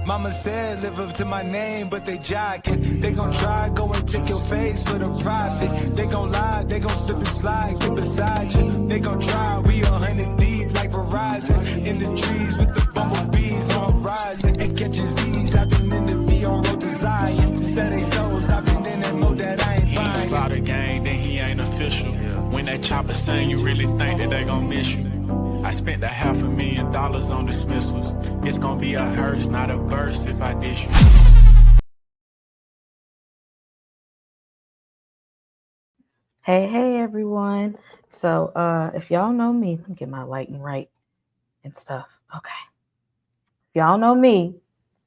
Mama said live up to my name, but they jockin'. They gon' try, go and take your face for the profit. They gon' lie, they gon' slip and slide, get beside you. They gon' try, we 100 deep like Verizon. In the trees with the bumblebees on rising. And catching Z's, I've been in the V on road to Zion. Set they souls, I've been in that mode that I ain't buying. He slaughter gang, then he ain't official. When that chopper sing, you really think that they gon' miss you. I spent $500,000 on dismissals. It's gonna be a hearse, not a verse if I dish you. Hey everyone. So if y'all know me, let me get my lighting right and stuff. Okay. If y'all know me,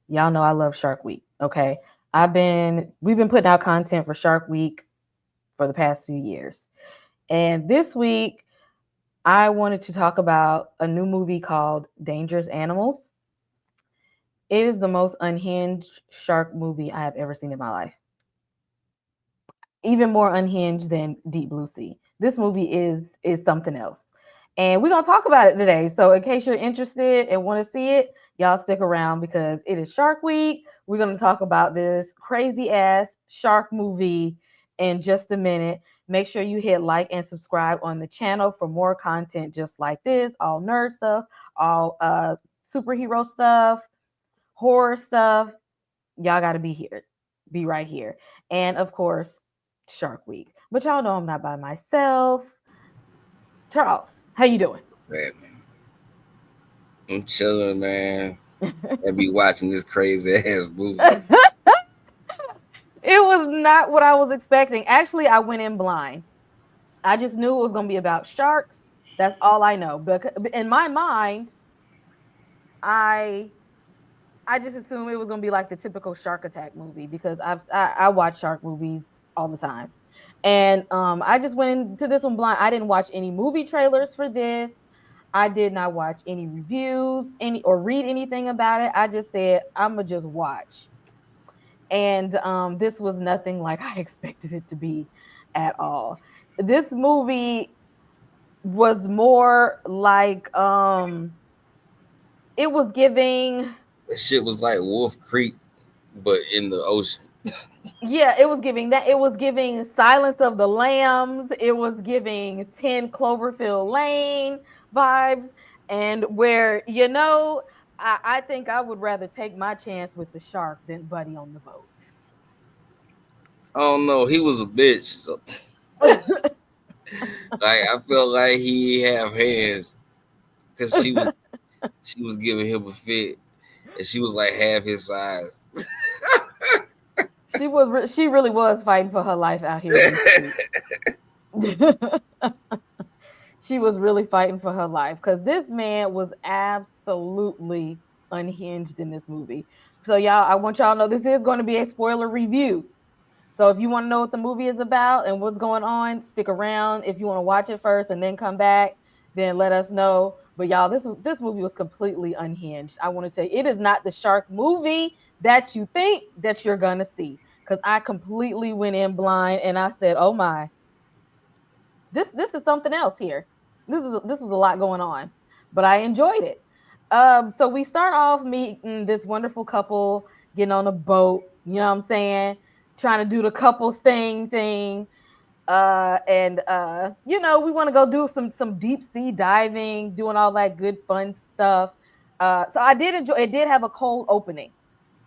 y'all know I love Shark Week. Okay. We've been putting out content for Shark Week for the past few years. And this week I wanted to talk about a new movie called Dangerous Animals. It is the most unhinged shark movie I have ever seen in my life. Even more unhinged than Deep Blue Sea. This movie is something else. And we're going to talk about it today. So in case you're interested and want to see it, y'all stick around because it is Shark Week. We're going to talk about this crazy ass shark movie in just a minute. Make sure you hit like and subscribe on the channel for more content just like this, all nerd stuff, all superhero stuff, horror stuff. Y'all got to be right here. And of course, Shark Week. But y'all know I'm not by myself. Charles, how you doing? Man, I'm chilling, man. I be watching this crazy ass movie. It was not what I was expecting. Actually, I went in blind. I just knew it was going to be about sharks. That's all I know. But in my mind, I just assumed it was going to be like the typical shark attack movie because I watch shark movies all the time. And I just went into this one blind. I didn't watch any movie trailers for this. I did not watch any reviews, or read anything about it. I just said I'm gonna just watch, and this was nothing like I expected it to be at all. This movie was more like it was giving. That shit was like Wolf Creek, but in the ocean. Yeah, it was giving that. It was giving Silence of the Lambs. It was giving 10 Cloverfield Lane vibes. And where, I think I would rather take my chance with the shark than Buddy on the boat. Oh no, he was a bitch. So like I felt like he have hands because she was giving him a fit, and she was like half his size. She really was fighting for her life out here in the street. She was really fighting for her life because this man was absolutely unhinged in this movie. So y'all, I want y'all to know this is going to be a spoiler review. So if you want to know what the movie is about and what's going on, stick around. If you want to watch it first and then come back, then let us know. But y'all, this movie was completely unhinged. I want to tell you, it is not the shark movie that you think that you're gonna see. Because I completely went in blind and I said, "Oh my, this is something else here. This was a lot going on, but I enjoyed it." So we start off meeting this wonderful couple getting on a boat. You know what I'm saying? Trying to do the couples thing. And we want to go do some deep sea diving, doing all that good fun stuff. So I did enjoy. It did have a cold opening.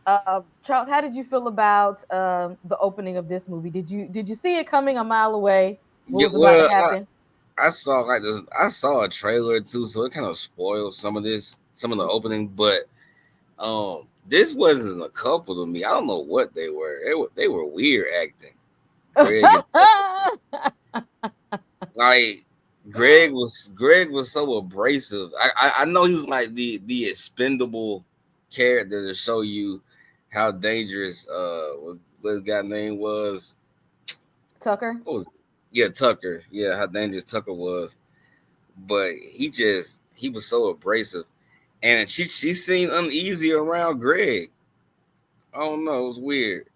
Charles, how did you feel about the opening of this movie? Did you see it coming a mile away? What Yeah, was about to well, happen? I saw like this. I saw a trailer too, so it kind of spoiled some of the opening. But this wasn't a couple to me. I don't know what they were. They were weird acting. Greg and like Greg was so abrasive. I know he was like the expendable character to show you how dangerous what his guy name was. Tucker. What was it? Yeah, Tucker. Yeah, how dangerous Tucker was. But he was so abrasive. And she seemed uneasy around Greg. I don't know, it was weird.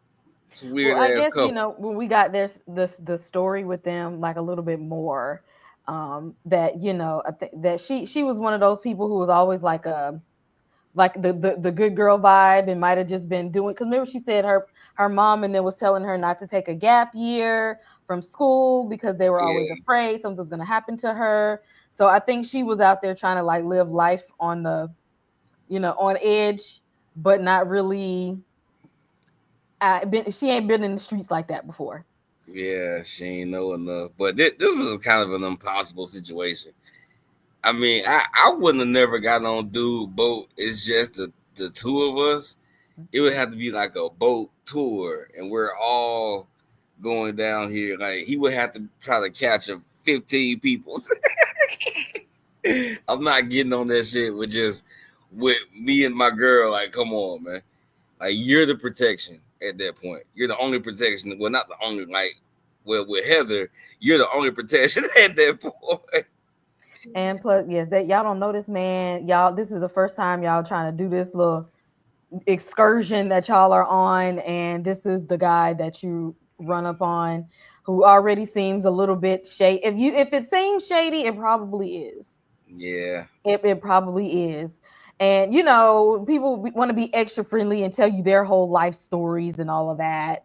It's a Well, weird I ass guess couple. when we got this the story with them like a little bit more, that I think that she was one of those people who was always like the good girl vibe, and might have just been doing, because remember she said her mom and then was telling her not to take a gap year from school because they were always Yeah, afraid something was going to happen to her. So I think she was out there trying to like live life on the, on edge, but not really. She ain't been in the streets like that before. yeah, she ain't know enough. But this was kind of an impossible situation. I mean, I wouldn't have never got on dude boat. It's just the two of us. It would have to be like a boat tour, and we're all going down here. Like he would have to try to capture 15 people. I'm not getting on that shit with me and my girl. Like, come on, man. Like you're the protection at that point. You're the only protection. Well, not the only. Like, well, with Heather, you're the only protection at that point. And plus, yes, that y'all don't know this man. Y'all, this is the first time y'all trying to do this little excursion that y'all are on, and this is the guy that you run up on, who already seems a little bit shady. If it seems shady, it probably is. Yeah, It probably is. And people want to be extra friendly and tell you their whole life stories and all of that.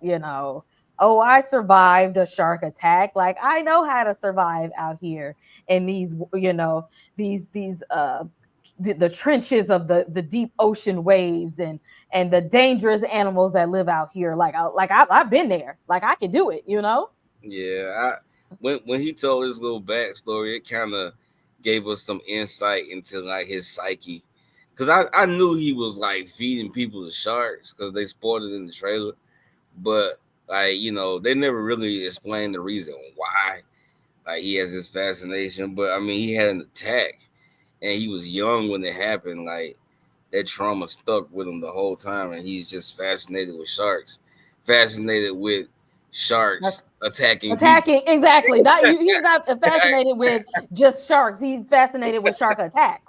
Oh, I survived a shark attack. Like I know how to survive out here in these, the trenches of the deep ocean waves, and the dangerous animals that live out here. I've been there. Like I can do it. yeah. When he told his little backstory, it kind of gave us some insight into like his psyche. Cause I knew he was like feeding people to sharks because they sported in the trailer, but like they never really explained the reason why. Like he has this fascination, but I mean he had an attack and he was young when it happened. Like that trauma stuck with him the whole time, and he's just fascinated with sharks, fascinated with sharks attacking people. Attacking, exactly. He's not fascinated with just sharks. He's fascinated with shark attacks.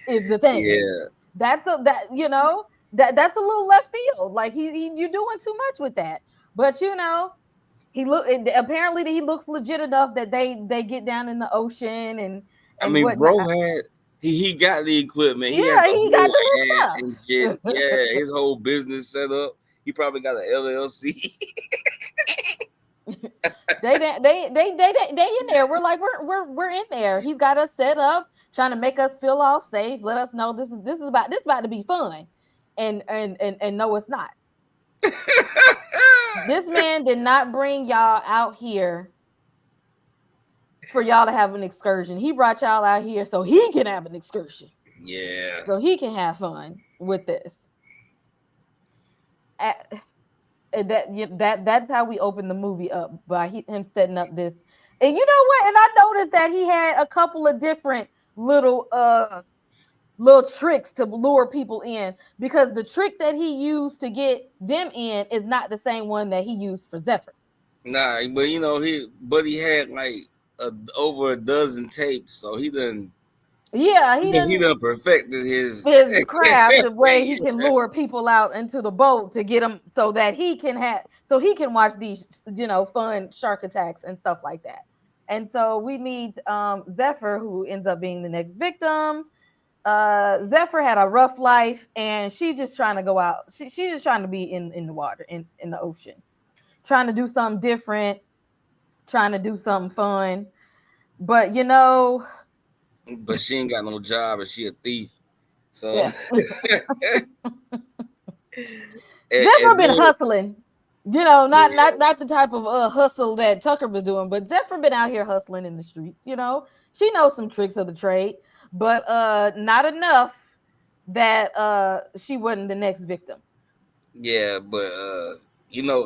Is the thing. Yeah, That's a that you know that's a little left field. Like you're doing too much with that. But he look apparently he looks legit enough that they get down in the ocean I and mean, whatnot. bro had he got the equipment. He has Yeah, the he got whole the ad and shit. little Yeah, stuff. his whole business set up. He probably got an LLC. They in there. We're like we're in there. He's got us set up, trying to make us feel all safe. Let us know this about to be fun, and no, it's not. This man did not bring y'all out here for y'all to have an excursion. He brought y'all out here so he can have an excursion, Yeah, so he can have fun with this. Uh, that's how we open the movie up, by him setting up this. And you know what? And I noticed that he had a couple of different little tricks to lure people in, because the trick that he used to get them in is not the same one that he used for Zephyr. nah, but he had like over a dozen tapes, so Yeah, he he didn't done perfected his. his craft the way he can lure people out into the boat to get them so that he can watch these fun shark attacks and stuff like that. And so we meet Zephyr, who ends up being the next victim. Zephyr had a rough life, and she's just trying to go out. She's just trying to be in the water, in the ocean, trying to do something different, trying to do something fun. But But she ain't got no job and she a thief. So yeah. Zephyr and been then hustling. Not yeah, not not the type of hustle that Tucker been doing, but Zephyr been out here hustling in the streets. She knows some tricks of the trade, but not enough that she wasn't the next victim. yeah, but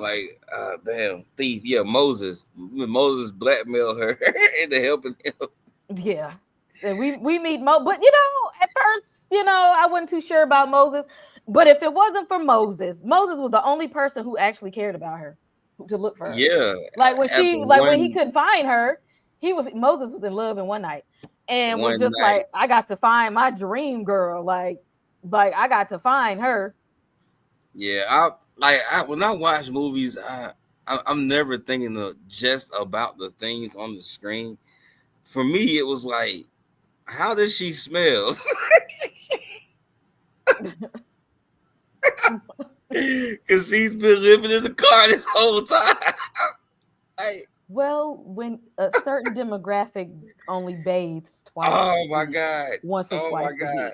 like damn thief, yeah, Moses. When Moses blackmailed her into helping him. Yeah. And we meet but at first, I wasn't too sure about Moses. But if it wasn't for Moses was the only person who actually cared about her, to look for her. Yeah, after Like when he one couldn't find her, Moses was in love in one night, and was one just night. like, I got to find my dream girl. Like I got to find her. Yeah, when I watch movies, I'm never thinking of just about the things on the screen. For me, it was like, how does she smell? Because she's been living in the car this whole time. Like, Well, when a certain demographic only bathes twice a oh my week, god. once or Oh my twice a god. week,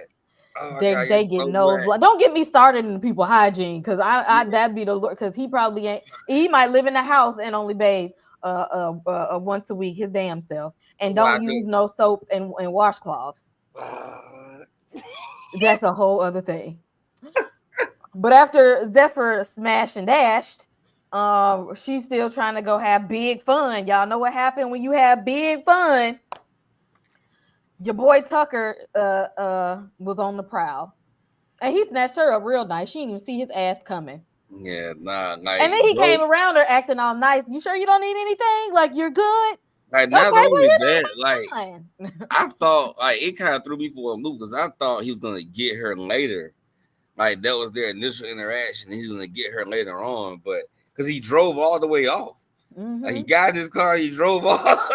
Oh my god, they it's get so nose black. blood. Don't get me started in people hygiene, because I that'd be the Lord, because he probably ain't. He might live in the house and only bathe once a week, his damn self, and Why don't use good? no soap and washcloths. That's a whole other thing. But after Zephyr smashed and dashed, she's still trying to go have big fun. Y'all know what happened when you have big fun. Your boy Tucker was on the prowl, and he snatched her up real nice. She didn't even see his ass coming. Yeah, nah, And like then he bro, came around her acting all nice. You sure you don't need anything? Like, you're good? like Okay, not well, only you that, like know, fine. I thought like it kind of threw me for a loop because I thought he was gonna get her later. Like that was their initial interaction. And he was gonna get her later on, but because he drove all the way off. Like he Hmm. got in his car, he drove off,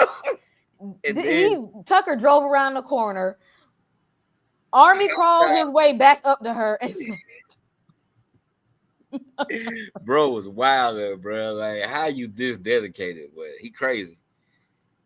and then Tucker drove around the corner. Army crawled his way back up to her and bro was wilder, bro. Like how you this dedicated? But he crazy.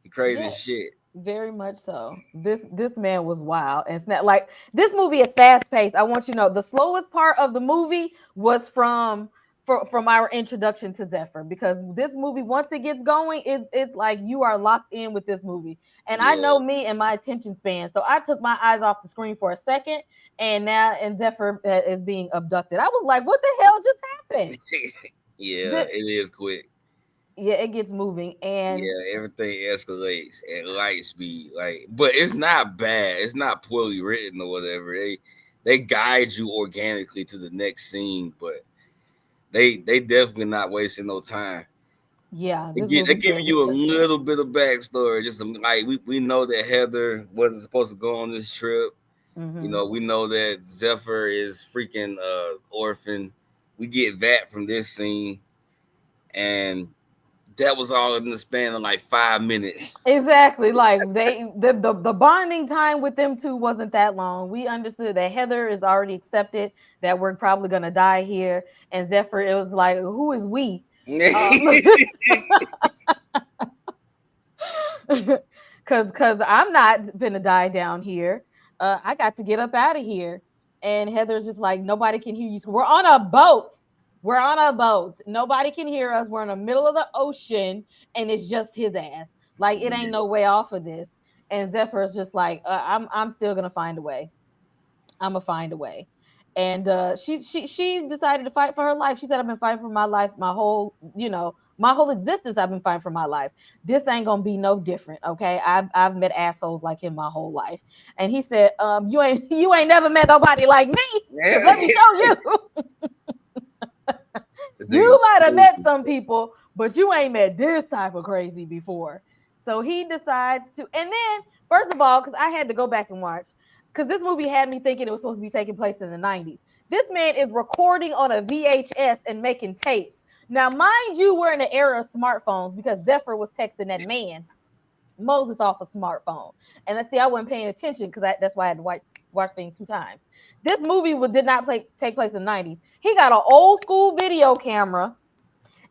He crazy yeah, as shit. very much so. This man was wild, and it's not like this movie is fast paced. I want you to know the slowest part of the movie was from our introduction to Zephyr, because this movie, once it gets going, it's like you are locked in with this movie. And I know Yeah, me and my attention span, so I took my eyes off the screen for a second, and Zephyr is being abducted. I was like, what the hell just happened? yeah, The, it is quick. yeah, it gets moving, and Yeah, everything escalates at light speed. Like, but it's not bad. It's not poorly written or whatever. They guide you organically to the next scene, but they definitely not wasting no time. yeah, They this get they movie giving says you it a yourself. little bit of backstory. Just like we know that Heather wasn't supposed to go on this trip. You Hmm. know, we know that Zephyr is freaking orphan. We get that from this scene, and that was all in the span of like 5 minutes. Exactly. Like the bonding time with them two wasn't that long. We understood that Heather is already accepted that we're probably gonna die here, and Zephyr, it was like, who is we? Um, cause I'm not gonna die down here. I got to get up out of here. And Heather's just like, nobody can hear you. So we're on a boat. We're on a boat. Nobody can hear us. We're in the middle of the ocean, and it's just his ass. Like, it ain't Yeah. no way off of this. And Zephyr's just like, I'm still gonna find a way. I'm gonna find a way. And she decided to fight for her life. She said, I've been fighting for my life my whole, my whole existence. I've been fighting for my life. This ain't gonna be no different. Okay. I've met assholes like him my whole life. And he said, you ain't never met nobody like me. Cause let me show you. This nigga You might have met stupid. some people, but you ain't met this type of crazy before. So he decides to, and then first of all, because I had to go back and watch, because this movie had me thinking it was supposed to be taking place in the 90s. This man is recording on a VHS and making tapes. Now, mind you, we're in the era of smartphones, because Zephyr was texting that man Moses off a smartphone. And let's see, I wasn't paying attention, because that's why I had to watch things two times. This movie did not take place in the 90s. He got an old school video camera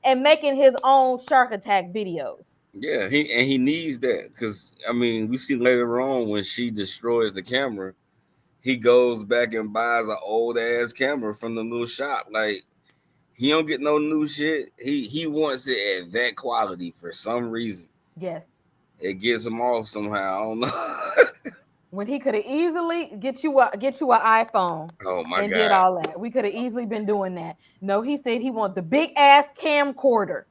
and making his own shark attack videos. Yeah, he needs that because I mean we see later on when she destroys the camera, he goes back and buys an old ass camera from the little shop. Like he don't get no new shit. He wants it at that quality for some reason. Yes. It gets him off somehow. I don't know. When he could have easily get you an iPhone Oh my and did god. all that. We could have easily been doing that. No, he said he wanted the big ass camcorder.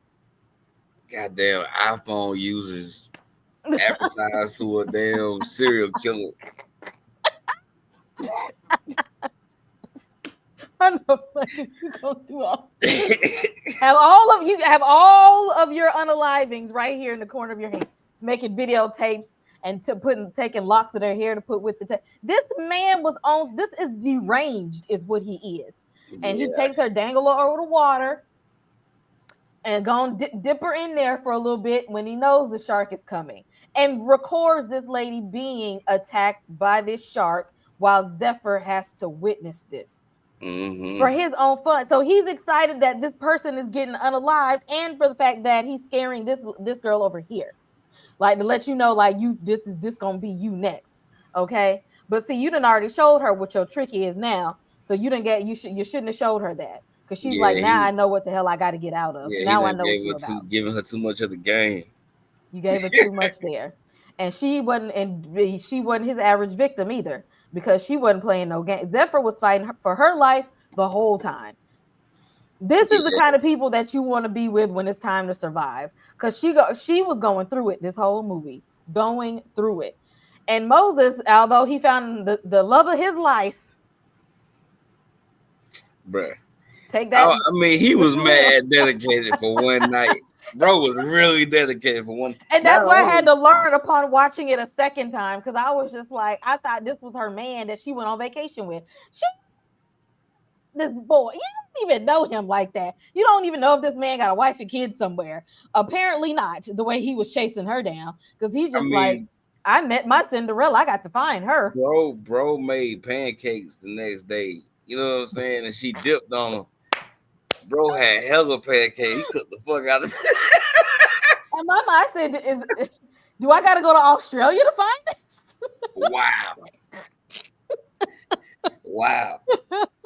Goddamn iPhone users advertise to a damn serial killer. I know, like, you go through all. Have all of your unalivings right here in the corner of your hand, making videotapes and taking locks of their hair to put with the tape. This man was on. This is deranged, is what he is, and he Yeah, takes her, dangle her over the water, and go and dip her in there for a little bit when he knows the shark is coming, and records this lady being attacked by this shark while Zephyr has to witness this. for Mm-hmm. his own fun. So he's excited that this person is getting unalived, and for the fact that he's scaring this girl over here, like to let you know, like you this gonna be you next, okay? But see, you done already showed her what your trick is now, so you didn't get you shouldn't have showed her that because she's like, Yeah, now I he know what the hell I got to get out of. he Now I done know what you're about. giving her too much of the game. You gave her too much there, and she wasn't his average victim either because she wasn't playing no game. Zephyr was fighting for her life the whole time. This is the Yeah, kind of people that you want to be with when it's time to survive, because she was going through it this whole movie, going through it. And Moses, although he found the love of his life, bruh. take I, that I mean, he what was you will. mad dedicated for one night. Bro was really dedicated for one. And Not that's what I had only, to learn upon watching it a second time, because I was just like, I thought this was her man that she went on vacation with. She this boy, you don't even know him like that. You don't even know if this man got a wife and kids somewhere. Apparently not, the way he was chasing her down, because he I just like, mean, I met my Cinderella, I got to find her. bro made pancakes the next day. You know what I'm saying? And she dipped on them. Bro had hella pancakes. He cooked the fuck out of. And my mom said, do I got to go to Australia to find this? Wow, wow,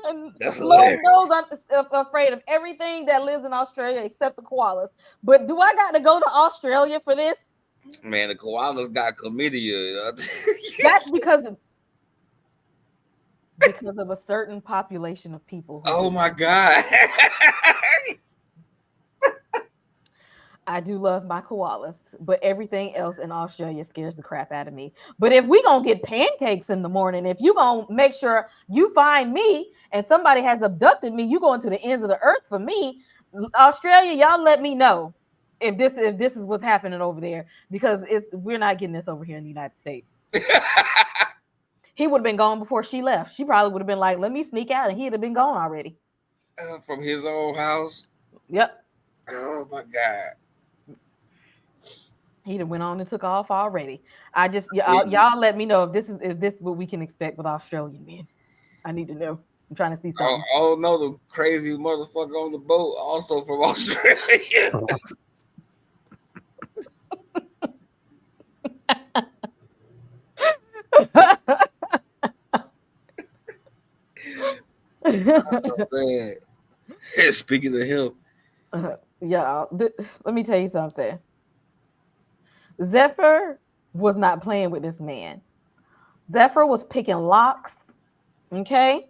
And that's Lord hilarious. knows I'm afraid of everything that lives in Australia except the koalas. But do I got to go to Australia for this? Man, the koalas got chlamydia. That's because of a certain population of people who Oh do. my god. I do love my koalas, but everything else in Australia scares the crap out of me. But if we gonna get pancakes in the morning, if you gonna make sure you find me and somebody has abducted me, you going to the ends of the earth for me. Australia, y'all let me know if this is what's happening over there, because we're not getting this over here in the United States. He would have been gone before she left. She probably would have been like, "Let me sneak out," and he'd have been gone already. From his own house. Yep. Oh my god. He'd have went on and took off already. I just He- y'all let me know if this what we can expect with Australian men. I need to know. I'm trying to see something. oh no, the crazy motherfucker on the boat, also from Australia. Man. Speaking of him, Yeah, let me tell you something. Zephyr was not playing with this man. Zephyr was picking locks. Okay,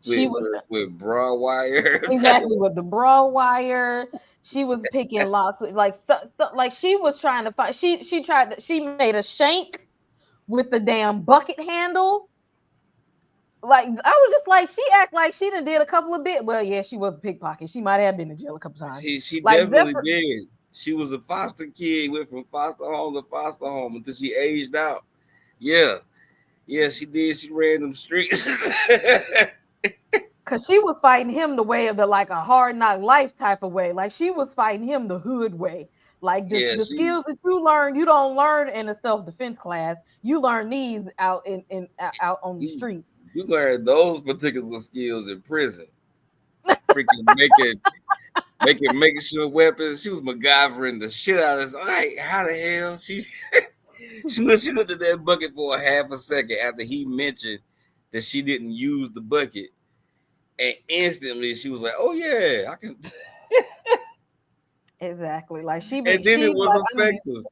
she with was with broad wires. exactly with the brawl wire. She was picking locks, like like she was trying to find. She made a shank with the damn bucket handle. Like I was just like, she act like she done did a couple of bit. Well, yeah, she was a pickpocket. She might have been in jail a couple times. She Like definitely Zephyr, did. She was a foster kid, went from foster home until she aged out. Yeah. Yeah, she did. She ran them streets. because she was fighting him the way of the like a hard knock life type of way. Like she was fighting him the hood way. Like Yeah, the she skills that you learn, you don't learn in a self defense class. You learn these out in out on the you street. you learned those particular skills in prison. Freaking making sure weapons. She was MacGyvering the shit out of us. Like, how the hell she looked at that bucket for a half a second after he mentioned that she didn't use the bucket, and instantly she was like, "Oh yeah, I can." Exactly. Like And then it she like was I'm gonna use effective.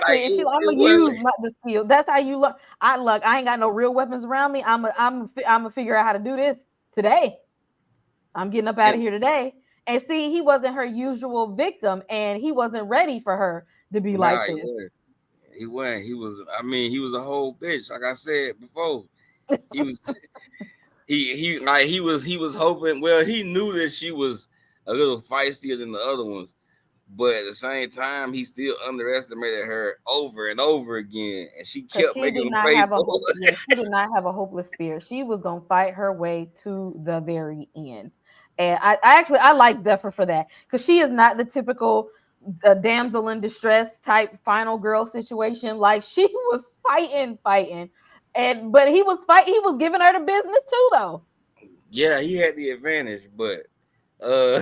Like exactly, and I'm it gonna use wasn't. the skill. That's how you look. I ain't got no real weapons around me. I'm gonna figure out how to do this today. I'm getting up out of And here today. And see, he wasn't her usual victim, and he wasn't ready for her to be nah, like he this. wasn't. He wasn't. He was. I mean, he was a whole bitch. Like I said before, he was. He was hoping. Well, he knew that she was a little feistier than the other ones, but at the same time, he still underestimated her over and over again, and she Because kept she making did him not pay have for it. yeah, she did not have a hopeless spirit. She was gonna fight her way to the very end. And I like Zephyr for that, because she is not the typical damsel in distress type final girl situation. Like she was fighting, and but he was giving her the business too, though. Yeah, he had the advantage, but uh,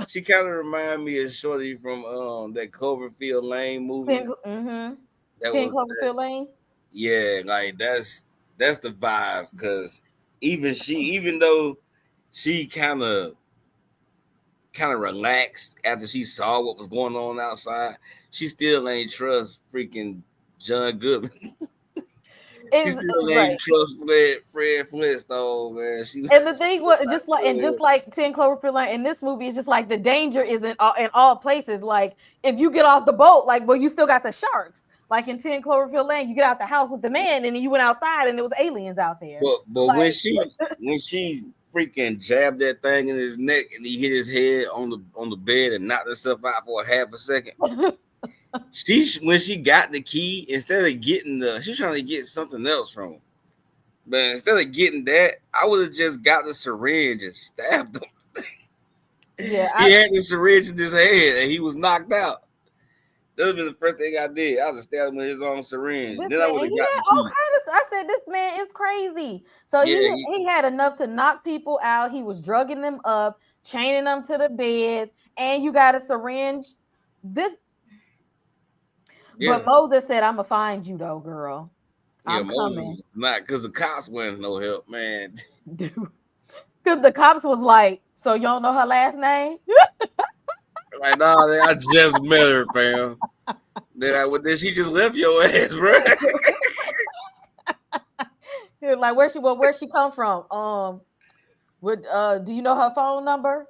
she kind of reminded me of Shorty from that Cloverfield Lane movie. 10, That 10 was that. Cloverfield Lane. Yeah, like that's the vibe. Cause even though she kind of relaxed after she saw what was going on outside, she still ain't trust freaking John Goodman. She Is still ain't right. trust Fred Flintstone, man. And the She thing was was like, just like 10 Cloverfield Lane in this movie, it's just like the danger is in all places. Like if you get off the boat, like well, you still got the sharks. Like in 10 Cloverfield Lane, you get out the house with the man, and then you went outside and there was aliens out there. but when Like she freaking jabbed that thing in his neck and he hit his head on the bed and knocked himself out for a half a second. When she got the key, instead of getting she's trying to get something else from him. But instead of getting that, I would have just got the syringe and stabbed him. yeah, He had the syringe in his head and he was knocked out. That would have been the first thing I did. I would have stabbed him with his own syringe. this Then I man would have he got the had all key. kinds of. I said this man is crazy. So Yeah, he had enough to knock people out. He was drugging them up, chaining them to the beds, and you got a syringe. This, but yeah, Moses said, "I'm gonna find you though, girl. yeah. I'm Moses coming." was not because the cops weren't no help, man. Dude, because the cops was like, "So you don't know her last name?" Like, nah, I just met her, fam. Then she just left your ass, bro. He was like, where she come from? Would do you know her phone number?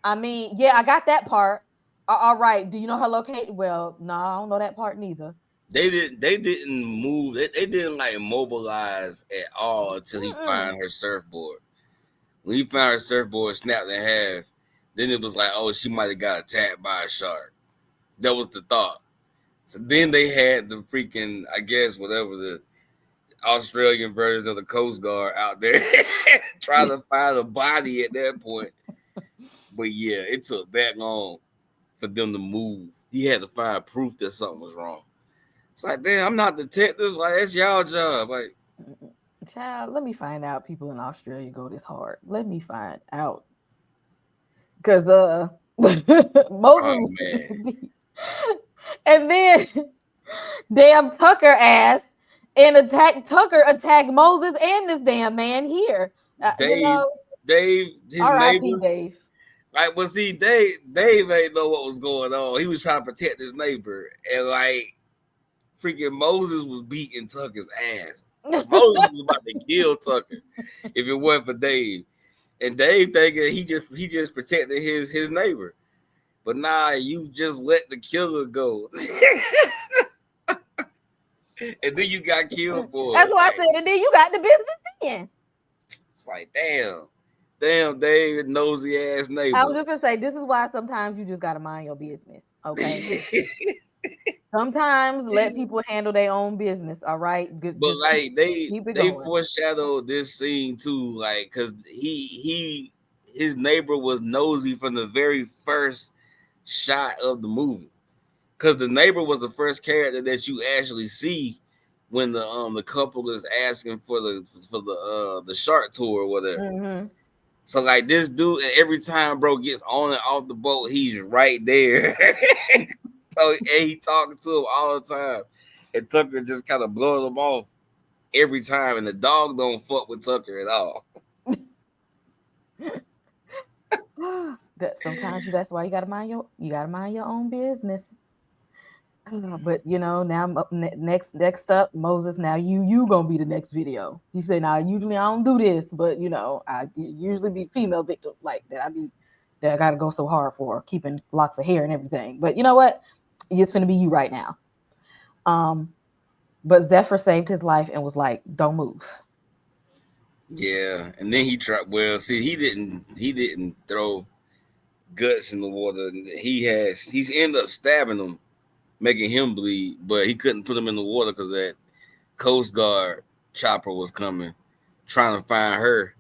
I mean, yeah, I got that part. All right. Do you know her location? Well, no, I don't know that part neither. They didn't move. They didn't like mobilize at all until he Mm-mm. found her surfboard. When he found her surfboard snapped in half, then it was like, oh, she might have got attacked by a shark. That was the thought. So then they had the freaking, I guess, whatever the Australian version of the Coast Guard out there trying to find a body at that point. But yeah, it took that long for them to move. He had to find proof that something was wrong. It's like, damn, I'm not detective. Like, that's y'all job. Like, Mm-mm. Child, let me find out. People in Australia go this hard. Let me find out because Moses oh was man, deep. And then damn Tucker ass and attacked Moses and this damn man here. You Dave, know, his R.I.P. neighbor. Dave. Like, well, see, Dave ain't know what was going on. He was trying to protect his neighbor, and like, freaking Moses was beating Tucker's ass. Like, Moses was about to kill Tucker if it wasn't for Dave. And Dave thinking he just protected his neighbor. But nah, you just let the killer go. And then you got killed for That's it. why I Like, said, and then you got the business in. it's like, damn. Damn, Dave, nosy ass I was neighbor. just gonna say, this is why sometimes you just gotta mind your business. Okay. Sometimes let people handle their own business. All right. Good. But Just like keep it they going. foreshadowed this scene too, like because his neighbor was nosy from the very first shot of the movie. Because the neighbor was the first character that you actually see when the couple is asking for the shark tour or whatever. Hmm. So like this dude, every time bro gets on and off the boat, he's right there. So and he talking to him all the time, and Tucker just kind of blowing him off every time, and the dog don't fuck with Tucker at all. That sometimes that's why you gotta mind your own business. But you know now next up Moses. Now you gonna be the next video. He said, now usually I don't do this, but you know I usually be female victims like that. That I gotta go so hard for keeping locks of hair and everything. But you know what? It's gonna be you right now. Um, but Zephyr saved his life and was like, "Don't move." Yeah, and then he tried. Well, see, he didn't throw guts in the water. He's ended up stabbing him, making him bleed, but he couldn't put him in the water because that Coast Guard chopper was coming, trying to find her.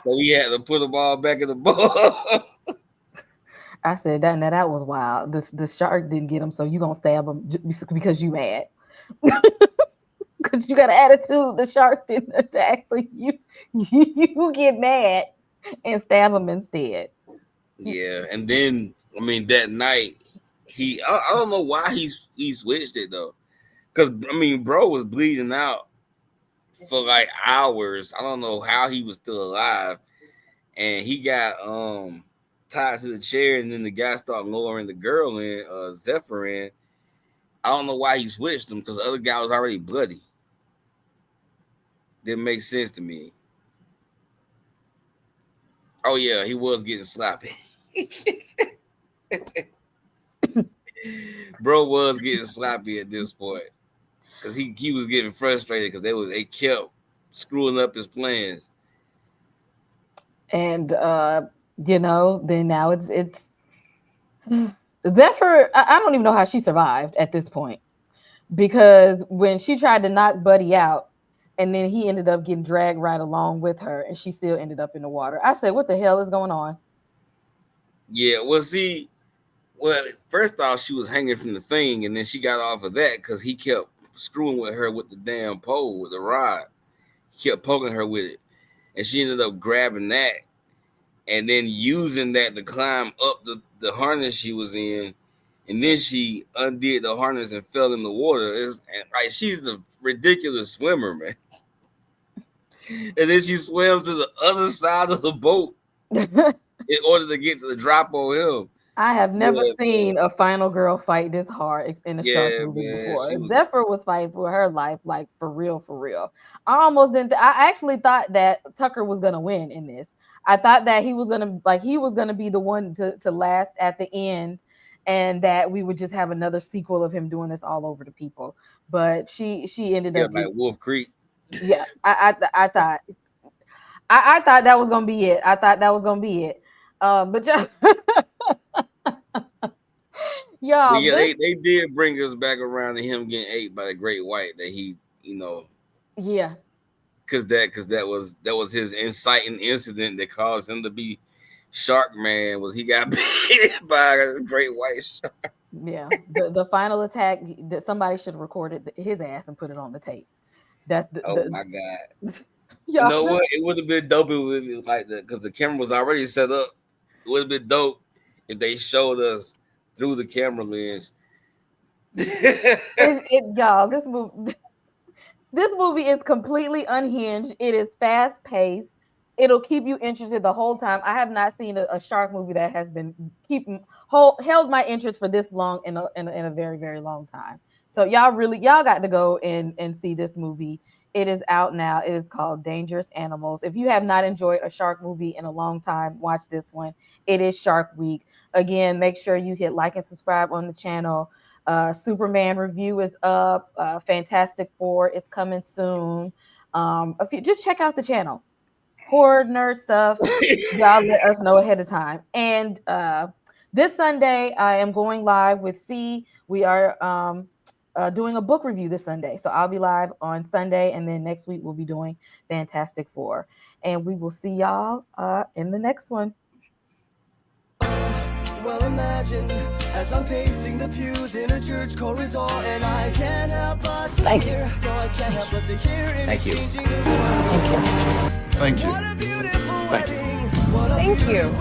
So he had to put them all back in the boat. I said that. Now that was wild. The shark didn't get him, so you gonna stab him because you mad? because you got an attitude. The shark didn't attack, so you get mad and stab him instead. Yeah, and then I mean that night I don't know why he switched it though, because I mean bro was bleeding out for like hours. I don't know how he was still alive, and he got tied to the chair, and then the guy started lowering the girl in, Zephyr in. I don't know why he switched him because the other guy was already bloody. Didn't make sense to me. Oh yeah, he was getting sloppy. Bro was getting sloppy at this point because he was getting frustrated because they kept screwing up his plans. And then now it's Zephyr. I don't even know how she survived at this point, because when she tried to knock Buddy out, and then he ended up getting dragged right along with her, and she still ended up in the water. I said, "What the hell is going on?" Yeah, well, first off, she was hanging from the thing, and then she got off of that because he kept screwing with her with the damn pole, with the rod. He kept poking her with it, and she ended up grabbing that and then using that to climb up the harness she was in, and then she undid the harness and fell in the water. Like she's a ridiculous swimmer, man. And then she swam to the other side of the boat in order to get to the drop on him. I have never seen a final girl fight this hard in a shark movie before. Zephyr was fighting for her life, like for real, for real. I almost didn't. I actually thought that Tucker was gonna win in this. I thought that he was gonna be the one to last at the end, and that we would just have another sequel of him doing this all over the people. But she ended up like Wolf Creek. Yeah, I thought that was gonna be it. I thought that was gonna be it. But y'all, yeah, they did bring us back around to him getting ate by the great white that he, yeah, because that was his inciting incident that caused him to be Shark Man. Was he got bit by a great white shark? Yeah, the final attack that somebody should have recorded his ass and put it on the tape. That's my god. You know what? It would have been dope if it like that because the camera was already set up. It would have been dope if they showed us through the camera lens. Y'all, this movie is completely unhinged. It is fast paced. It'll keep you interested the whole time. I have not seen a shark movie that has been held my interest for this long in a very, very long time. So y'all got to go and see this movie. It is out now. It is called Dangerous Animals. If you have not enjoyed a shark movie in a long time, watch this one. It is Shark Week. Again, make sure you hit like and subscribe on the channel. Superman review is up. Fantastic Four is coming soon. Just check out the channel. Horror nerd stuff. Y'all let us know ahead of time. And this Sunday, I am going live with C. We are doing a book review this Sunday. So I'll be live on Sunday, and then next week we'll be doing Fantastic Four. And we will see y'all in the next one. Well, imagine as I'm pacing the pews in a church corridor, and I can't help but to hear. No, I can't help but to hear. Thank you. Thank you. What a beautiful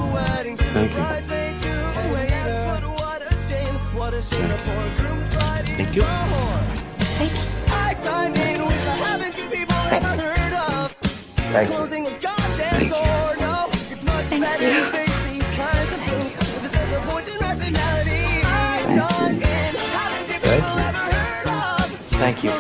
wedding. Thank you. Thank you. What a shame. What a shame. A poor groom's bride. Thank you. Thank you. I signed in with the haven't you people ever heard of? Thank you. Closing a goddamn door. No, it's much better to face these kinds of things with a sense of poison rationality. I signed in. Haven't you people ever heard of? Thank you.